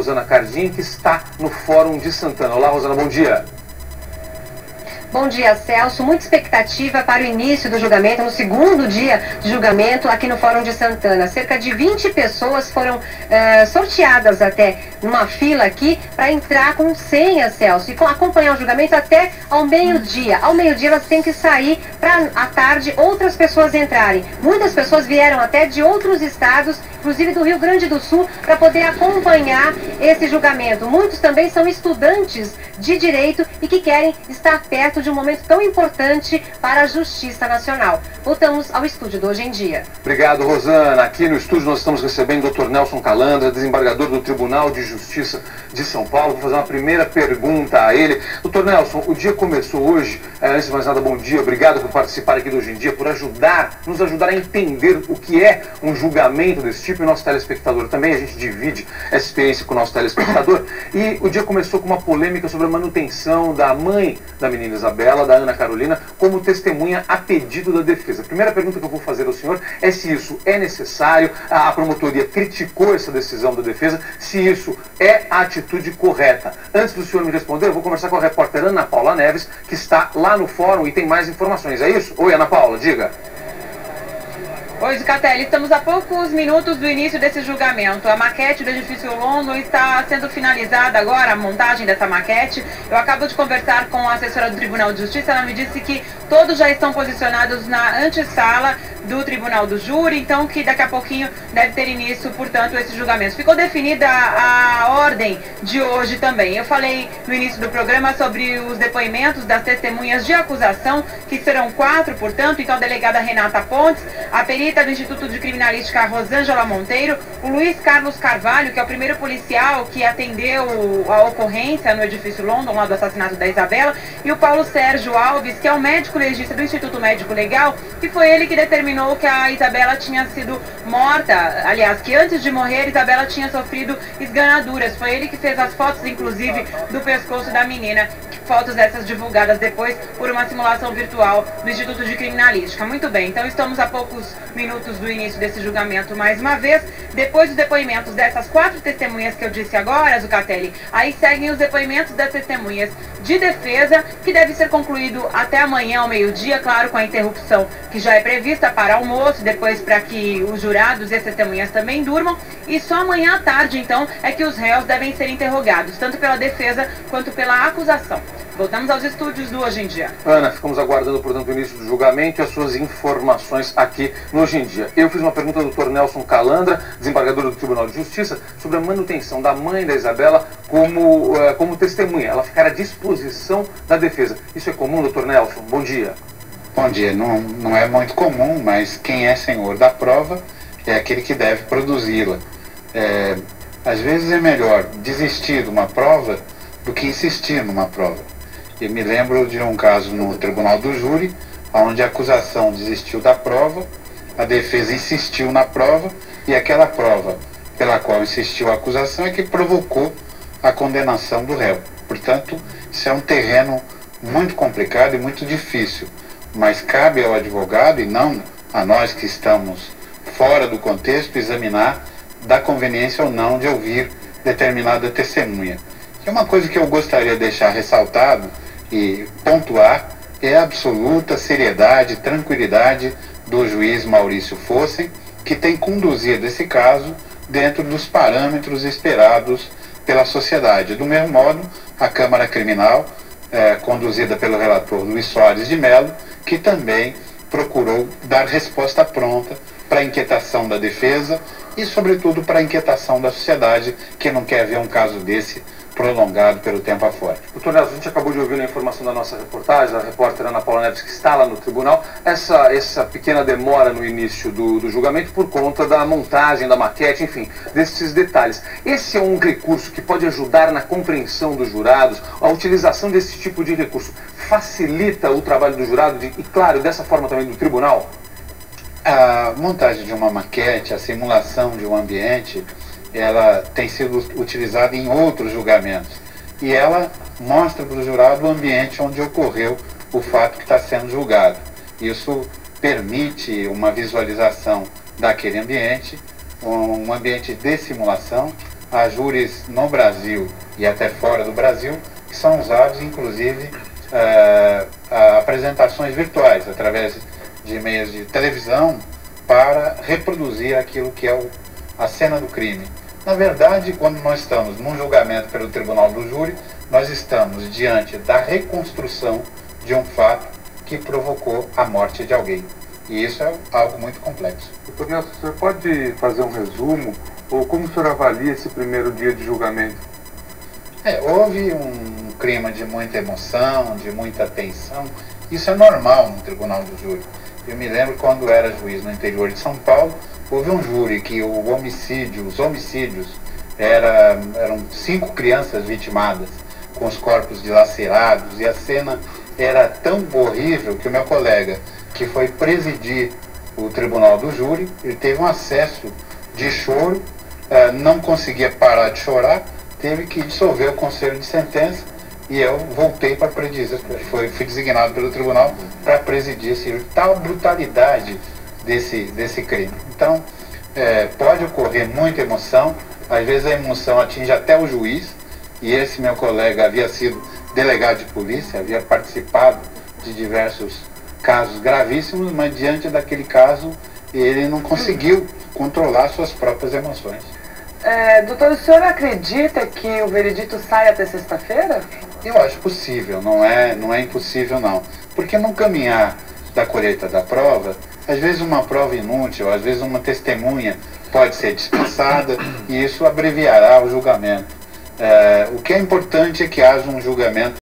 Rosana Cardim, que está no Fórum de Santana. Olá, Rosana, bom dia. Bom dia, Celso. Muita expectativa para o início do julgamento, no segundo dia de julgamento aqui no Fórum de Santana. Cerca de 20 pessoas foram sorteadas até numa fila aqui para entrar com senha, Celso, e acompanhar o julgamento até ao meio-dia. Ao meio-dia elas têm que sair para à tarde outras pessoas entrarem. Muitas pessoas vieram até de outros estados, inclusive do Rio Grande do Sul, para poder acompanhar esse julgamento. Muitos também são estudantes de direito e que querem estar perto de um momento tão importante para a Justiça Nacional. Voltamos ao estúdio do Hoje em Dia. Obrigado, Rosana. Aqui no estúdio nós estamos recebendo o Dr. Nelson Calandra, desembargador do Tribunal de Justiça de São Paulo. Vou fazer uma primeira pergunta a ele. Dr. Nelson, o dia começou hoje. Antes de mais nada, bom dia. Obrigado por participar aqui do Hoje em Dia, por nos ajudar a entender o que é um julgamento desse tipo. E nosso telespectador também, a gente divide essa experiência com o nosso telespectador. E o dia começou com uma polêmica sobre a manutenção da mãe da menina Isabela, da Ana Carolina, como testemunha a pedido da defesa. A primeira pergunta que eu vou fazer ao senhor é se isso é necessário. A promotoria criticou essa decisão da defesa, se isso é a atitude correta. Antes do senhor me responder, eu vou conversar com a repórter Ana Paula Neves, que está lá no fórum e tem mais informações. É isso? Oi, Ana Paula, diga. Oi, Zucatelli, estamos a poucos minutos do início desse julgamento. A maquete do edifício London está sendo finalizada agora, a montagem dessa maquete. Eu acabo de conversar com a assessora do Tribunal de Justiça, ela me disse que todos já estão posicionados na antessala do Tribunal do Júri, então que daqui a pouquinho deve ter início, portanto, esse julgamento. Ficou definida a ordem de hoje também. Eu falei no início do programa sobre os depoimentos das testemunhas de acusação, que serão 4, portanto, então a delegada Renata Pontes, a perita do Instituto de Criminalística Rosângela Monteiro, o Luiz Carlos Carvalho, que é o primeiro policial que atendeu a ocorrência no edifício London, lá do assassinato da Isabela, e o Paulo Sérgio Alves, que é o médico legista do Instituto Médico Legal, que foi ele que determinou que a Isabela tinha sido morta, aliás, que antes de morrer, Isabela tinha sofrido esganaduras. Foi ele que fez as fotos, inclusive, do pescoço da menina, fotos essas divulgadas depois por uma simulação virtual do Instituto de Criminalística. Muito bem, então estamos a poucos minutos do início desse julgamento mais uma vez. Depois dos depoimentos dessas 4 testemunhas que eu disse agora, Zucatelli, aí seguem os depoimentos das testemunhas de defesa, que deve ser concluído até amanhã ao meio-dia, claro, com a interrupção que já é prevista para almoço, depois para que os jurados e as testemunhas também durmam, e só amanhã à tarde, então, é que os réus devem ser interrogados, tanto pela defesa quanto pela acusação. Voltamos aos estúdios do Hoje em Dia. Ana, ficamos aguardando, portanto, o início do julgamento e as suas informações aqui no Hoje em Dia. Eu fiz uma pergunta ao Dr. Nelson Calandra, desembargador do Tribunal de Justiça, sobre a manutenção da mãe da Isabela como testemunha. Ela ficar à disposição da defesa. Isso é comum, Dr. Nelson? Bom dia. Bom dia. Não é muito comum, mas quem é senhor da prova é aquele que deve produzi-la. Às vezes é melhor desistir de uma prova do que insistir numa prova. Eu me lembro de um caso no Tribunal do Júri, onde a acusação desistiu da prova, a defesa insistiu na prova, e aquela prova pela qual insistiu a acusação é que provocou a condenação do réu. Portanto, isso é um terreno muito complicado e muito difícil, mas cabe ao advogado, e não a nós que estamos fora do contexto, examinar da conveniência ou não de ouvir determinada testemunha. E uma coisa que eu gostaria de deixar ressaltado e pontuar é a absoluta seriedade e tranquilidade do juiz Maurício Fossen, que tem conduzido esse caso dentro dos parâmetros esperados pela sociedade. Do mesmo modo, a Câmara Criminal, conduzida pelo relator Luiz Soares de Mello, que também procurou dar resposta pronta para a inquietação da defesa e, sobretudo, para a inquietação da sociedade, que não quer ver um caso desse prolongado pelo tempo afora. Doutor Nelson, a gente acabou de ouvir a informação da nossa reportagem, da repórter Ana Paula Neves, que está lá no tribunal, essa pequena demora no início do julgamento por conta da montagem, da maquete, enfim, desses detalhes. Esse é um recurso que pode ajudar na compreensão dos jurados, a utilização desse tipo de recurso facilita o trabalho do jurado e, claro, dessa forma também do tribunal? A montagem de uma maquete, a simulação de um ambiente, ela tem sido utilizada em outros julgamentos. E ela mostra para o jurado o ambiente onde ocorreu o fato que está sendo julgado. Isso permite uma visualização daquele ambiente, um ambiente de simulação, há júris no Brasil e até fora do Brasil que são usados, inclusive, apresentações virtuais, através de meios de televisão, para reproduzir aquilo que é a cena do crime. Na verdade, quando nós estamos num julgamento pelo tribunal do júri, nós estamos diante da reconstrução de um fato que provocou a morte de alguém. E isso é algo muito complexo. Doutor Nelson, o senhor pode fazer um resumo, ou como o senhor avalia esse primeiro dia de julgamento? Houve um clima de muita emoção, de muita tensão. Isso é normal no tribunal do júri. Eu me lembro quando era juiz no interior de São Paulo, houve um júri que os homicídios eram 5 crianças vitimadas, com os corpos dilacerados, e a cena era tão horrível que o meu colega, que foi presidir o tribunal do júri, ele teve um acesso de choro, não conseguia parar de chorar, teve que dissolver o conselho de sentença, e eu voltei para presidir, fui designado pelo tribunal para presidir esse tal brutalidade desse crime. Então, pode ocorrer muita emoção, às vezes a emoção atinge até o juiz, e esse meu colega havia sido delegado de polícia, havia participado de diversos casos gravíssimos, mas diante daquele caso ele não conseguiu controlar suas próprias emoções. Doutor, o senhor acredita que o veredito sai até sexta-feira? Eu acho possível, não é impossível não. Porque no caminhar da colheita da prova, às vezes uma prova inútil, às vezes uma testemunha pode ser dispensada e isso abreviará o julgamento. O que é importante é que haja um julgamento